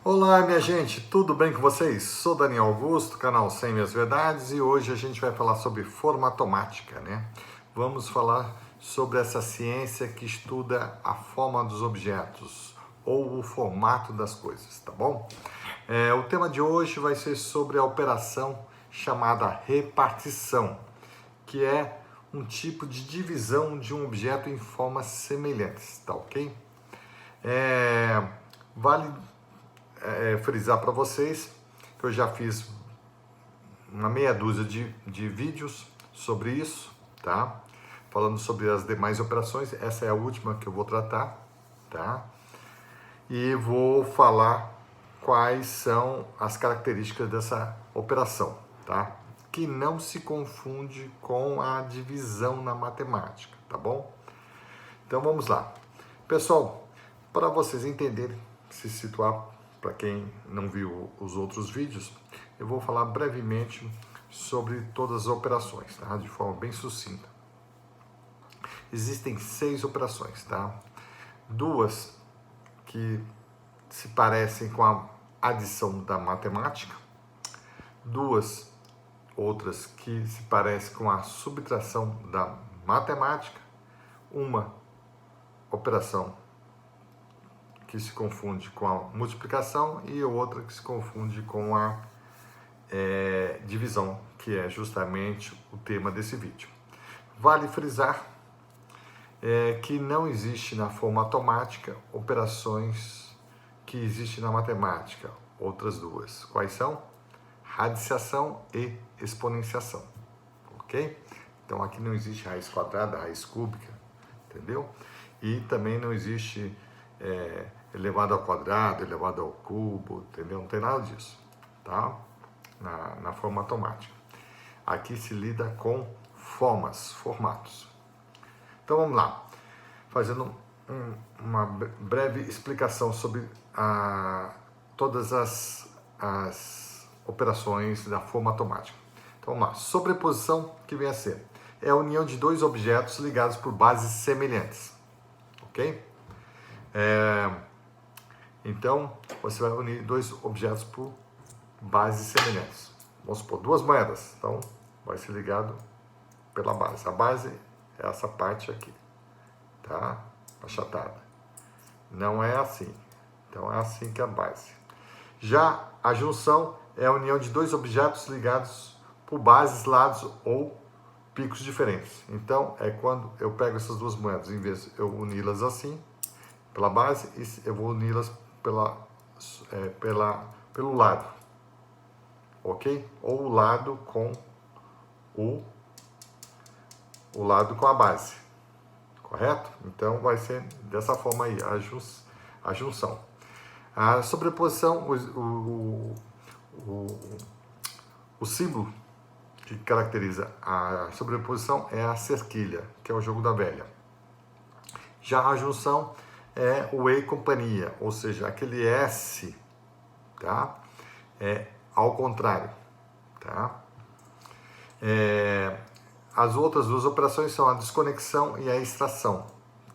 Olá, minha gente, tudo bem com vocês? Sou Daniel Augusto, canal 100 Minhas Verdades, e hoje a gente vai falar sobre formatomática, né? Vamos falar sobre essa ciência que estuda a forma dos objetos ou o formato das coisas, tá bom? O tema de hoje vai ser sobre a operação chamada repartição, que é um tipo de divisão de um objeto em formas semelhantes, tá ok? Vale frisar para vocês que eu já fiz uma meia dúzia de vídeos sobre isso, tá? Falando sobre as demais operações, essa é a última que eu vou tratar, tá? E vou falar quais são as características dessa operação, tá? Que não se confunde com a divisão na matemática, tá bom? Então vamos lá. Pessoal, para vocês entenderem, se situar, para quem não viu os outros vídeos, eu vou falar brevemente sobre todas as operações, tá? De forma bem sucinta. Existem 6 operações, tá? 2 que se parecem com a adição da matemática, 2 outras que se parecem com a subtração da matemática, uma operação que se confunde com a multiplicação e outra que se confunde com a divisão, que é justamente o tema desse vídeo. Vale frisar que não existe na formatomática operações que existem na matemática, outras duas. Quais são? Radiciação e exponenciação, ok? Então aqui não existe raiz quadrada, raiz cúbica, entendeu? E também não existe elevado ao quadrado, elevado ao cubo, entendeu? Não tem nada disso, tá? Na formatomática. Aqui se lida com formatos. Então vamos lá, fazendo uma breve explicação sobre todas as operações da formatomática. Então vamos lá, sobreposição, que vem a ser, é a união de dois objetos ligados por bases semelhantes, ok? Então, você vai unir dois objetos por bases semelhantes. Vamos supor, duas moedas. Então, vai ser ligado pela base. A base é essa parte aqui, tá? Achatada. Não é assim. Então, é assim que é a base. Já a junção é a união de dois objetos ligados por bases, lados ou picos diferentes. Então, é quando eu pego essas duas moedas, em vez de eu uni-las assim, pela base, e eu vou uni-las pelo lado, ok? Ou o lado com o lado com a base, correto? Então vai ser dessa forma aí a junção. A sobreposição, o símbolo que caracteriza a sobreposição é a cerquilha, que é o jogo da velha. Já a junção é o e companhia, ou seja, aquele S, tá? É ao contrário, tá? As outras duas operações são a desconexão e a extração,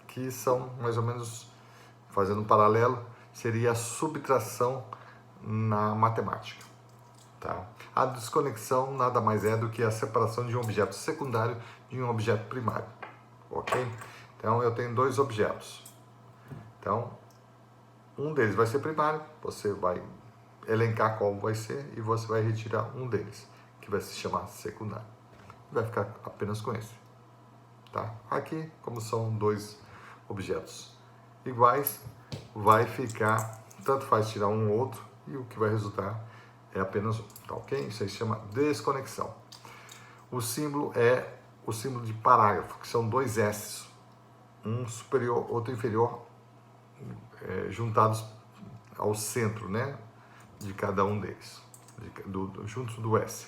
que são mais ou menos, fazendo um paralelo, seria a subtração na matemática, tá? A desconexão nada mais é do que a separação de um objeto secundário de um objeto primário, ok? Então eu tenho dois objetos. Então, um deles vai ser primário, você vai elencar qual vai ser e você vai retirar um deles, que vai se chamar secundário. Vai ficar apenas com esse, tá? Aqui, como são dois objetos iguais, vai ficar, tanto faz tirar um ou outro, e o que vai resultar é apenas um, tá ok? Isso aí se chama desconexão. O símbolo é o símbolo de parágrafo, que são dois S, um superior, outro inferior, juntados ao centro, né, de cada um deles, juntos do S,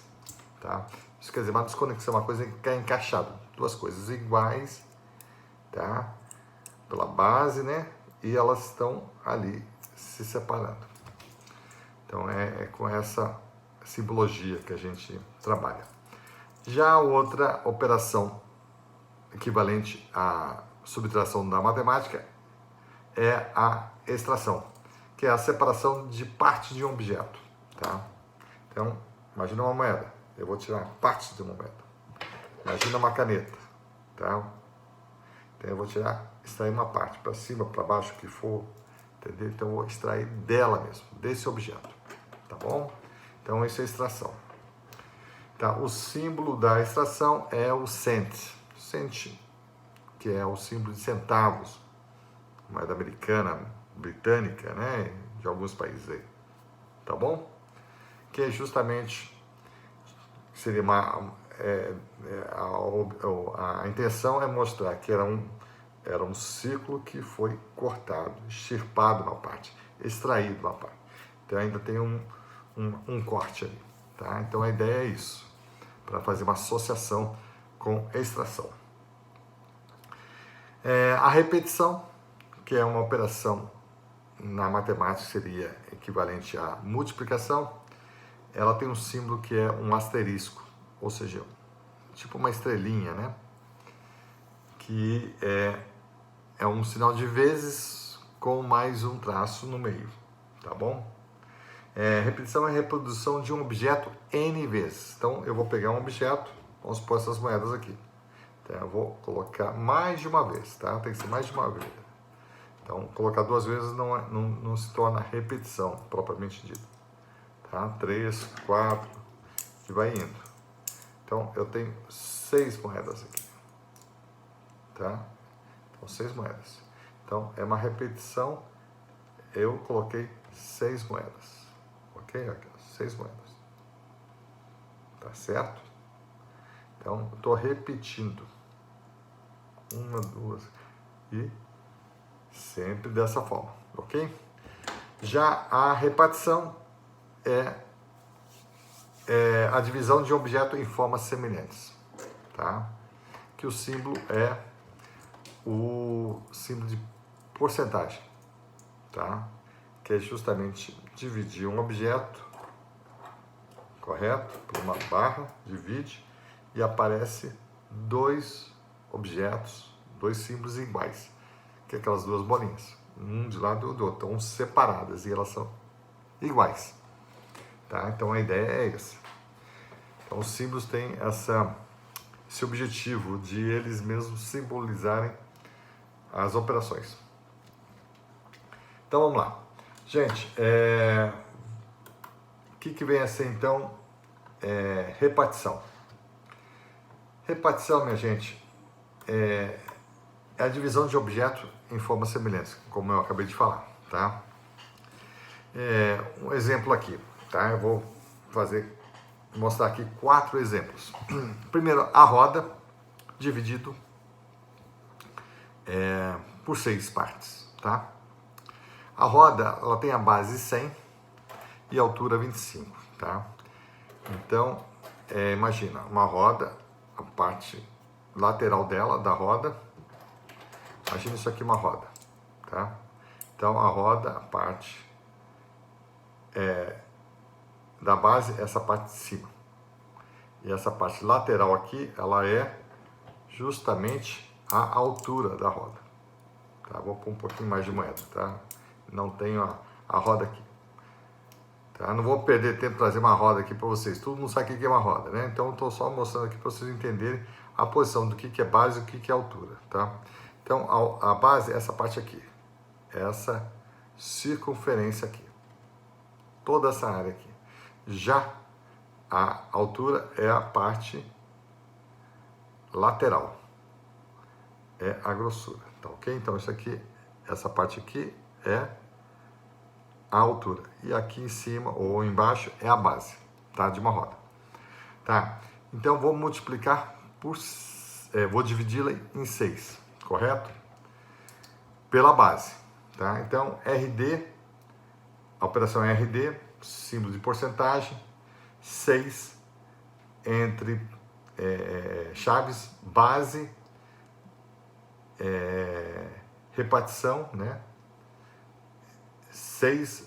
tá? Isso quer dizer, uma desconexão, uma coisa que é encaixada, duas coisas iguais, tá? Pela base, né, e elas estão ali se separando. Então é com essa simbologia que a gente trabalha. Já a outra operação equivalente à subtração da matemática é a extração, que é a separação de parte de um objeto, tá? Então, imagina uma moeda, eu vou tirar parte de uma moeda. Imagina uma caneta, tá? Então eu vou extrair uma parte, para cima, para baixo, o que for, entendeu? Então eu vou extrair dela mesmo, desse objeto, tá bom? Então isso é extração. Tá? O símbolo da extração é o cent, que é o símbolo de centavos, moeda americana, britânica, né? De alguns países aí, tá bom? Que é justamente, seria a intenção é mostrar que era um ciclo que foi cortado, extirpado uma parte, extraído uma parte. Então ainda tem um corte ali, tá? Então a ideia é isso, para fazer uma associação com extração. A repetição, que é uma operação na matemática seria equivalente à multiplicação, ela tem um símbolo que é um asterisco, ou seja, tipo uma estrelinha, né? Que é um sinal de vezes com mais um traço no meio, tá bom? Repetição é a reprodução de um objeto N vezes. Então, eu vou pegar um objeto, vamos supor essas moedas aqui. Então, eu vou colocar mais de uma vez, tá? Tem que ser mais de uma vez. Então, colocar duas vezes não se torna repetição, propriamente dito. Tá? 3, 4, e vai indo. Então, eu tenho 6 moedas aqui. Tá? Então, 6 moedas. Então, é uma repetição. Eu coloquei 6 moedas. Ok? Aqui, 6 moedas. Tá certo? Então, eu estou repetindo. 1, 2 e sempre dessa forma. Ok? Já a repartição é a divisão de um objeto em formas semelhantes, tá? Que o símbolo é o símbolo de porcentagem, tá? Que é justamente dividir um objeto, correto? Por uma barra, divide, e aparece 2 objetos, 2 símbolos iguais, que é aquelas 2 bolinhas, um de lado do outro, estão separadas e elas são iguais. Tá? Então a ideia é essa. Então os símbolos têm esse objetivo de eles mesmos simbolizarem as operações. Então vamos lá. Gente, o que vem a ser então repartição? Repartição, minha gente, é a divisão de objeto em formas semelhantes, como eu acabei de falar. Tá? Um exemplo aqui. Tá? Eu vou mostrar aqui 4 exemplos. Primeiro, a roda dividido por 6 partes. Tá? A roda ela tem a base 100 e a altura 25. Tá? Então, imagina uma roda, a parte lateral dela, da roda. Imagina isso aqui uma roda. Tá? Então, a roda, a parte da base, essa parte de cima. E essa parte lateral aqui, ela é justamente a altura da roda. Tá? Vou pôr um pouquinho mais de moeda, tá? Não tenho a roda aqui. Tá? Não vou perder tempo trazer uma roda aqui para vocês. Todo mundo sabe o que é uma roda, né? Então, eu estou só mostrando aqui para vocês entenderem a posição do que é base e o que é altura, tá? Então, a base é essa parte aqui. Essa circunferência aqui. Toda essa área aqui. Já a altura é a parte lateral, é a grossura, tá ok? Então isso aqui, essa parte aqui é a altura e aqui em cima ou embaixo é a base, tá? De uma roda, tá? Então vou multiplicar vou dividi-la em 6, correto? Pela base, tá? Então RD, a operação é RD, símbolo de porcentagem, 6 entre chaves, base, repartição, né? 6,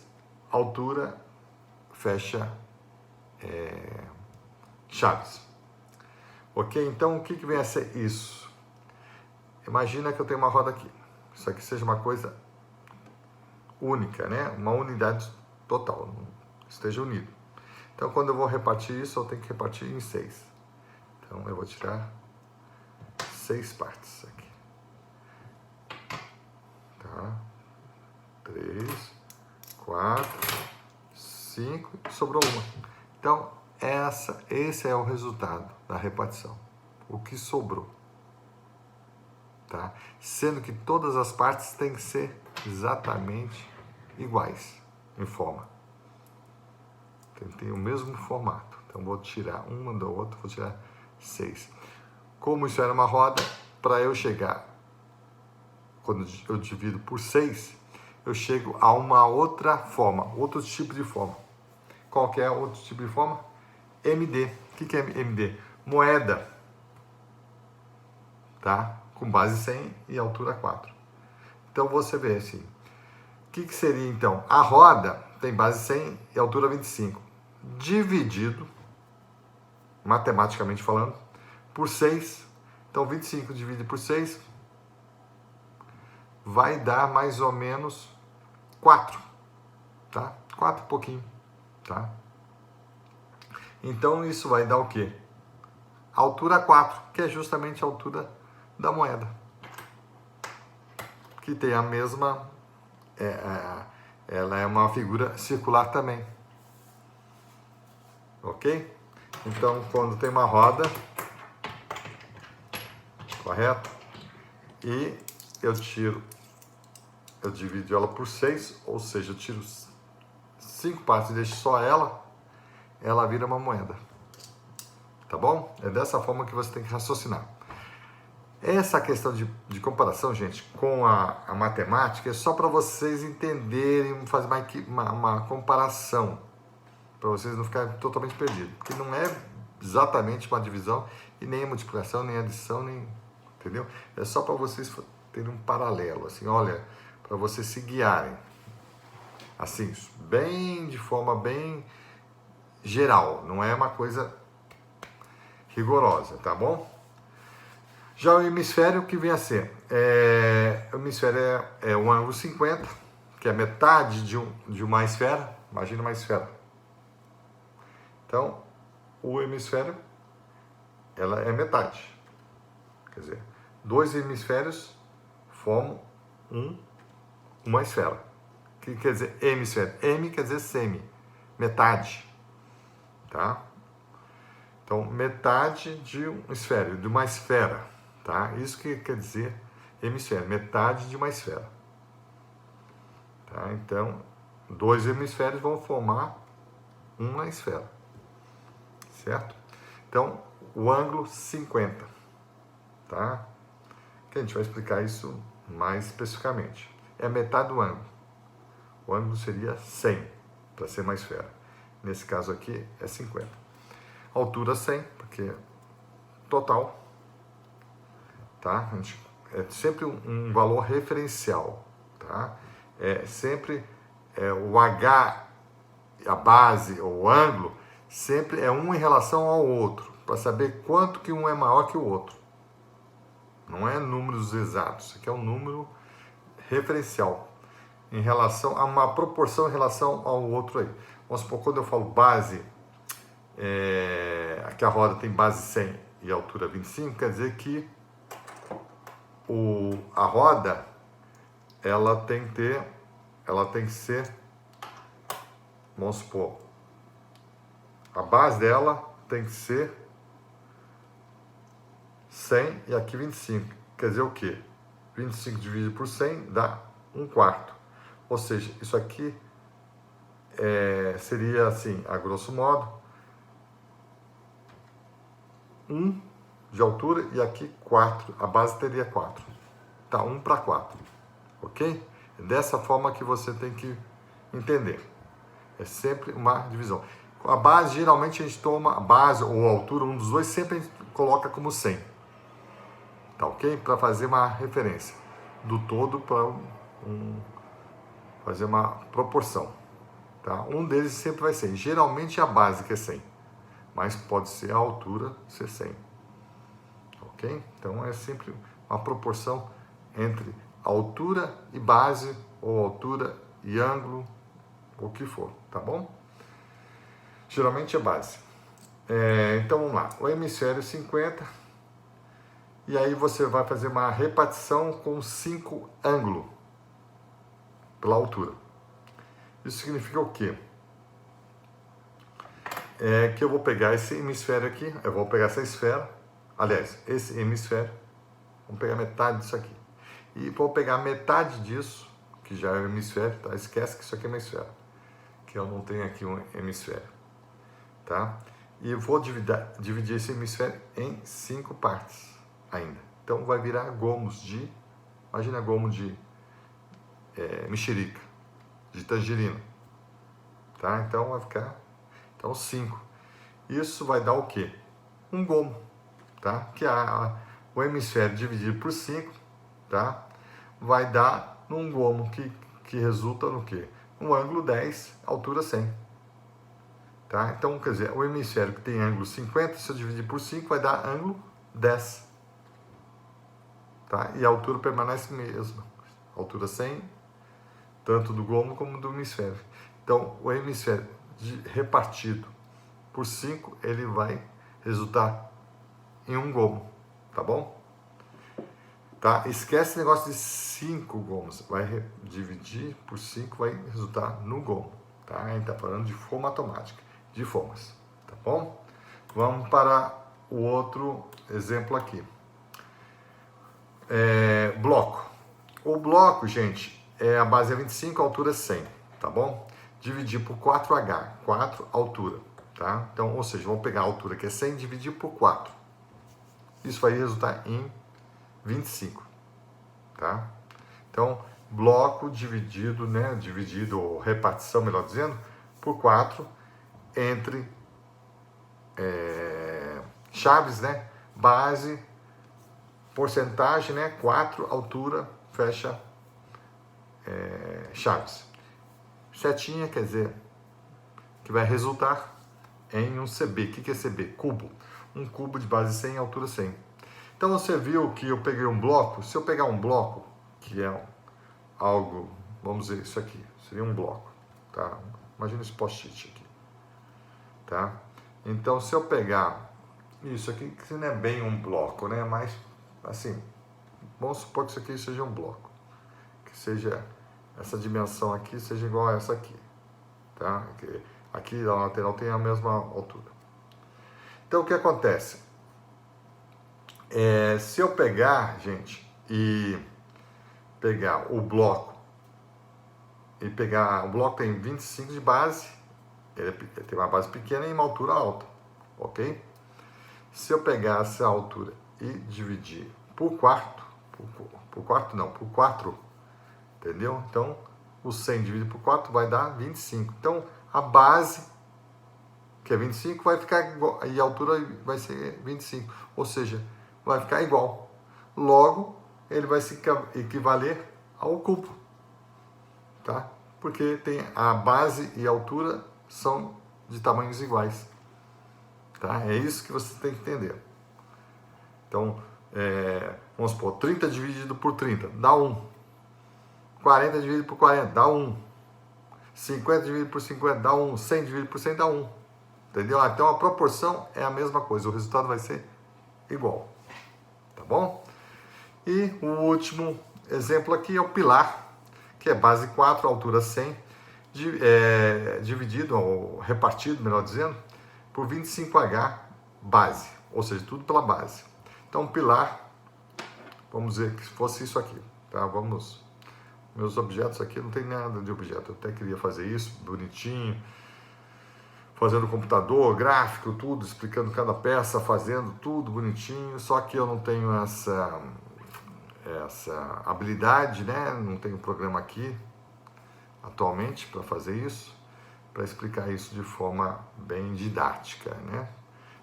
altura, fecha chaves. Ok? Então, o que vem a ser isso? Imagina que eu tenho uma roda aqui. Isso aqui seja uma coisa única, né? Uma unidade total, esteja unido. Então, quando eu vou repartir isso, eu tenho que repartir em 6. Então, eu vou tirar 6 partes aqui. Tá? 3, 4, 5, sobrou uma. Então, esse é o resultado da repartição. O que sobrou. Tá? Sendo que todas as partes têm que ser exatamente iguais em forma. Tem o mesmo formato. Então, vou tirar uma da outra, vou tirar 6. Como isso era uma roda, para eu chegar, quando eu divido por 6, eu chego a uma outra forma, outro tipo de forma. Qual que é outro tipo de forma? MD. O que é MD? Moeda. Tá? Com base 100 e altura 4. Então, você vê assim. O que seria, então? A roda tem base 100 e altura 25. Dividido, matematicamente falando, por 6. Então, 25 dividido por 6 vai dar mais ou menos 4. Tá? 4 e pouquinho. Tá? Então, isso vai dar o quê? Altura 4, que é justamente a altura da moeda. Que tem a mesma... ela é uma figura circular também. Ok? Então, quando tem uma roda, correto? E eu divido ela por 6, ou seja, eu tiro 5 partes e deixo só ela vira uma moeda. Tá bom? É dessa forma que você tem que raciocinar. Essa questão de comparação, gente, com a matemática é só para vocês entenderem, fazer uma comparação, para vocês não ficarem totalmente perdidos. Porque não é exatamente uma divisão, e nem a multiplicação, nem a adição, nem... Entendeu? É só para vocês terem um paralelo, assim, olha, para vocês se guiarem. Assim, de forma bem geral, não é uma coisa rigorosa, tá bom? Já o hemisfério, que vem a ser? O hemisfério é um ângulo 50, que é metade de uma esfera. Imagina uma esfera. Então, o hemisfério, ela é metade. Quer dizer, 2 hemisférios formam uma esfera. O que quer dizer hemisfério? Hemi quer dizer semi, metade. Tá? Então, metade de um esfério, de uma esfera. Tá? Isso que quer dizer hemisfério, metade de uma esfera. Tá? Então, 2 hemisférios vão formar uma esfera. Certo? Então, o ângulo 50. Tá? Que a gente vai explicar isso mais especificamente. É metade do ângulo. O ângulo seria 100, para ser uma esfera. Nesse caso aqui é 50. Altura 100, porque total. Tá? É sempre um valor referencial. Tá? É sempre o H, a base, ou o ângulo, sempre é um em relação ao outro, para saber quanto que um é maior que o outro. Não é números exatos, isso aqui é um número referencial, em relação a uma proporção em relação ao outro aí. Vamos supor, quando eu falo base, que a roda tem base 100 e altura 25, quer dizer que a roda, ela tem que ser, vamos supor, a base dela tem que ser 100 e aqui 25. Quer dizer o quê? 25 dividido por 100 dá 1/4. Ou seja, isso aqui seria assim, a grosso modo, 1 de altura e aqui 4. A base teria 4. Tá, 1/4. Ok? É dessa forma que você tem que entender. É sempre uma divisão. A base, geralmente a gente toma a base ou a altura, um dos dois, sempre a gente coloca como 100. Tá ok? Para fazer uma referência do todo para fazer uma proporção. Tá? Um deles sempre vai ser. Geralmente a base que é 100, mas pode ser a altura ser 100. Ok? Então é sempre uma proporção entre altura e base ou altura e ângulo, o que for, tá bom? Geralmente é base. Então vamos lá, o hemisfério 50, e aí você vai fazer uma repartição com 5 ângulos pela altura. Isso significa o quê? Que eu vou pegar esse hemisfério aqui, eu vou pegar essa esfera, aliás, esse hemisfério, vamos pegar metade disso aqui. E vou pegar metade disso, que já é o hemisfério, tá? Esquece que isso aqui é uma esfera, que eu não tenho aqui um hemisfério, tá? E vou dividir esse hemisfério em 5 partes ainda. Então vai virar gomos de, imagina gomo de mexerica, de tangerina, tá? Então vai ficar, 5. Isso vai dar o quê? Um gomo, tá? Que o hemisfério dividido por 5, tá? Vai dar num gomo que resulta no quê? Um ângulo 10, altura 100. Tá? Então, quer dizer, o hemisfério que tem ângulo 50, se eu dividir por 5, vai dar ângulo 10. Tá? E a altura permanece mesma. Altura 100, tanto do gomo como do hemisfério. Então, o hemisfério repartido por 5, ele vai resultar em um gomo, tá bom? Tá? Esquece o negócio de 5 gomos. Vai dividir por 5, vai resultar no gomo. Tá? A gente está falando de forma automática, de formas, tá bom? Vamos para o outro exemplo aqui. Bloco. O bloco, gente, a base é 25, a altura é 100, tá bom? Dividir por 4H, 4 altura, tá? Então, ou seja, vamos pegar a altura que é 100 e dividir por 4. Isso vai resultar em 25, tá? Então, bloco dividido, né? Dividido, ou repartição, melhor dizendo, por 4 entre chaves, né? Base, porcentagem, né? 4, altura, fecha chaves. Setinha quer dizer que vai resultar em um CB. O que é CB? Cubo. Um cubo de base 100 e altura 100. Então você viu que eu peguei um bloco. Se eu pegar um bloco, que é algo, vamos dizer, isso aqui, seria um bloco, tá? Imagina esse post-it aqui, tá? Então se eu pegar isso aqui, que não é bem um bloco, né? Mas, assim, vamos supor que isso aqui seja um bloco. Que seja, essa dimensão aqui seja igual a essa aqui, tá? Aqui a lateral tem a mesma altura. Então o que acontece? Se eu pegar, gente, e pegar o bloco, o bloco tem 25 de base, ele tem uma base pequena e uma altura alta, ok? Se eu pegar essa altura e dividir por 4, por 4, entendeu? Então, o 100 dividido por 4 vai dar 25. Então, a base, que é 25, vai ficar igual, e a altura vai ser 25, ou seja, vai ficar igual. Logo, ele vai se equivaler ao cubo, tá? Porque tem a base e a altura são de tamanhos iguais, tá? É isso que você tem que entender. Então, vamos supor, 30 dividido por 30 dá 1. 40 dividido por 40 dá 1. 50 dividido por 50 dá 1. 100 dividido por 100 dá 1. Entendeu? Então a proporção é a mesma coisa, o resultado vai ser igual. Tá bom? E o último exemplo aqui é o pilar, que é base 4, altura 100, dividido, ou repartido, melhor dizendo, por 25H base, ou seja, tudo pela base. Então, pilar, vamos dizer que fosse isso aqui, tá? Meus objetos aqui não tem nada de objeto, eu até queria fazer isso, bonitinho, fazendo computador, gráfico, tudo, explicando cada peça, fazendo tudo bonitinho, só que eu não tenho essa habilidade, né? Não tenho programa aqui atualmente para fazer isso, para explicar isso de forma bem didática, né?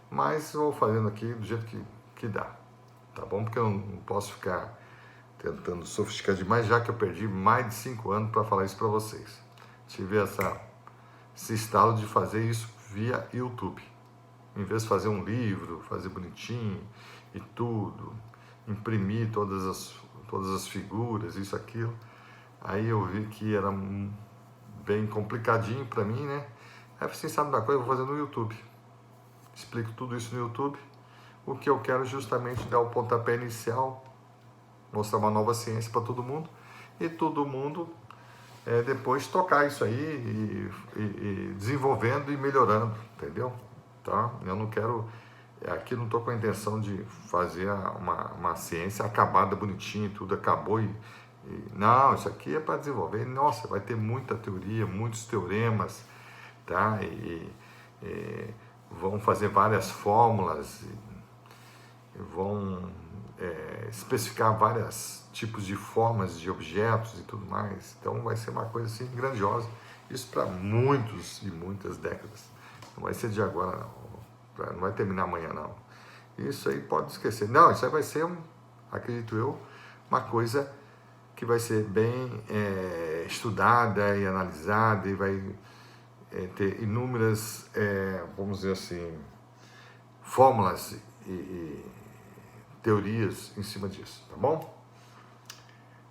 Mas eu vou fazendo aqui do jeito que dá, tá bom? Porque eu não posso ficar tentando sofisticar demais, já que eu perdi mais de 5 anos para falar isso para vocês. Tive esse estalo de fazer isso via YouTube. Em vez de fazer um livro, fazer bonitinho e tudo, imprimir todas as figuras, isso, aquilo, aí eu vi que era bem complicadinho para mim, né? Aí você sabe da coisa, eu vou fazer no YouTube. Explico tudo isso no YouTube. O que eu quero justamente dar o pontapé inicial, mostrar uma nova ciência para todo mundo e todo mundo depois tocar isso aí e desenvolvendo e melhorando, entendeu? Tá? Eu não quero, aqui não estou com a intenção de fazer uma ciência acabada, bonitinha, tudo acabou não, isso aqui é para desenvolver. Nossa, vai ter muita teoria, muitos teoremas, tá? Vão fazer várias fórmulas, vão especificar vários tipos de formas de objetos e tudo mais. Então vai ser uma coisa assim grandiosa. Isso para muitos e muitas décadas. Não vai ser de agora, não. Não vai terminar amanhã, não. Isso aí pode esquecer. Não, isso aí vai ser, acredito eu, uma coisa que vai ser bem estudada e analisada e vai ter inúmeras, vamos dizer assim, fórmulas e teorias em cima disso, tá bom?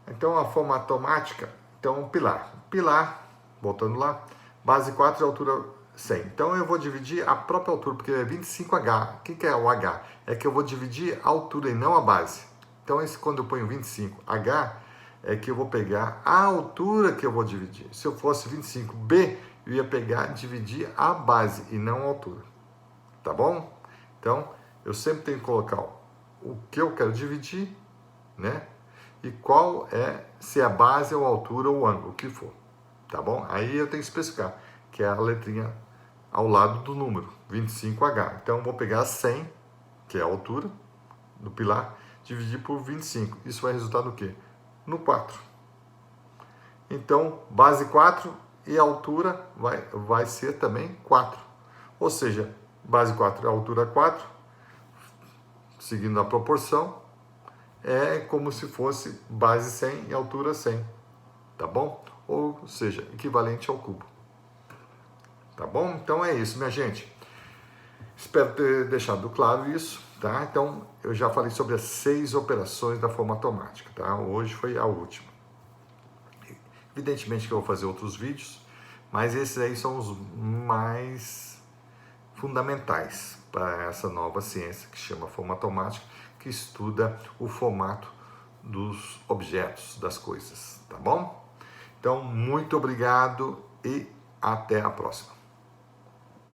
Então, a forma automática, então, pilar, voltando lá, base 4 e altura 100. Então, eu vou dividir a própria altura, porque é 25H. O que é o H? É que eu vou dividir a altura e não a base. Então, quando eu ponho 25H, é que eu vou pegar a altura que eu vou dividir. Se eu fosse 25B, eu ia pegar e dividir a base e não a altura. Tá bom? Então, eu sempre tenho que colocar o que eu quero dividir, né? E qual se é a base ou a altura ou o ângulo, o que for. Tá bom? Aí eu tenho que especificar, que é a letrinha ao lado do número, 25H. Então, eu vou pegar 100, que é a altura do pilar, dividir por 25. Isso vai resultar no quê? No 4. Então, base 4 e a altura vai ser também 4. Ou seja, base 4 e altura 4, seguindo a proporção, é como se fosse base 100 e altura 100. Tá bom? Ou seja, equivalente ao cubo. Tá bom? Então é isso, minha gente. Espero ter deixado claro isso, tá? Então, eu já falei sobre as 6 operações da forma automática, tá? Hoje foi a última. Evidentemente que eu vou fazer outros vídeos, mas esses aí são os mais fundamentais para essa nova ciência que chama forma automática, que estuda o formato dos objetos, das coisas, tá bom? Então, muito obrigado e até a próxima.